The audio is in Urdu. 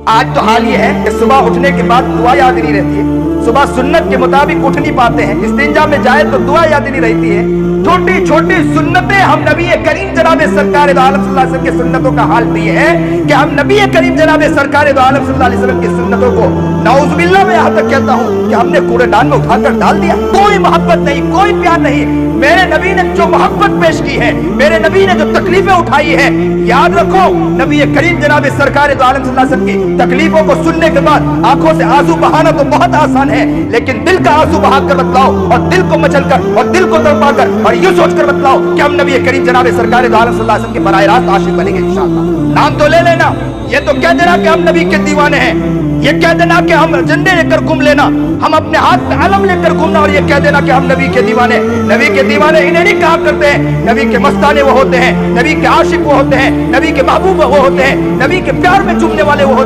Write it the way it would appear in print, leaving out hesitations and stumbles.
آج تو حال یہ ہے کہ صبح اٹھنے کے بعد دعا یاد نہیں رہتی ہے، صبح سنت کے مطابق اٹھ نہیں پاتے ہیں، استنجا میں جائے تو دعا یاد نہیں رہتی ہے۔ چھوٹی چھوٹی سنتیں ہم نبی کریم جناب سرکار دو عالم صلی اللہ علیہ وسلم کی سنتوں کا حال بھی ہے کہ ہم نبی کریم جناب سرکار دو عالم صلی اللہ علیہ وسلم کی سنتوں کو نعوذ باللہ میں یہاں تک کہتا ہوں کہ ہم نے کوڑے دان میں اٹھا کر ڈال دیا۔ کوئی محبت نہیں، کوئی پیار نہیں۔ میرے نبی نے جو محبت پیش کی ہے، میرے نبی نے جو تکلیفیں اٹھائی ہے، یاد رکھو نبی کریم جناب سرکار دو عالم صلی اللہ علیہ وسلم کی تکلیفوں کو سننے کے بعد آنکھوں سے آنسو بہانا تو بہت آسان ہے، لیکن دل کا آنسو بہا کر بتلاؤ اور دل کو مچل کر اور دل کو تڑپا کر اور یہ سوچ کر بتلاؤ کہ ہم نبی کریم جناب سرکار دو عالم صلی اللہ علیہ وسلم کے براہ راست عاشق بنیں گے انشاءاللہ۔ نام تو لے لینا، یہ تو کہہ دینا کہ ہم نبی کے دیوانے ہیں، یہ کہہ دینا کہ ہم جھنڈے لے کر گھوم لینا، ہم اپنے ہاتھ میں علم لے کر گھومنا اور یہ کہہ دینا کہ ہم نبی کے دیوانے۔ نبی کے دیوانے انہیں نہیں کہا کرتے ہیں، نبی کے مستانے وہ ہوتے ہیں، نبی کے عاشق وہ ہوتے ہیں، نبی کے محبوب وہ ہوتے ہیں، نبی کے پیار میں چومنے والے وہ ہوتے ہیں۔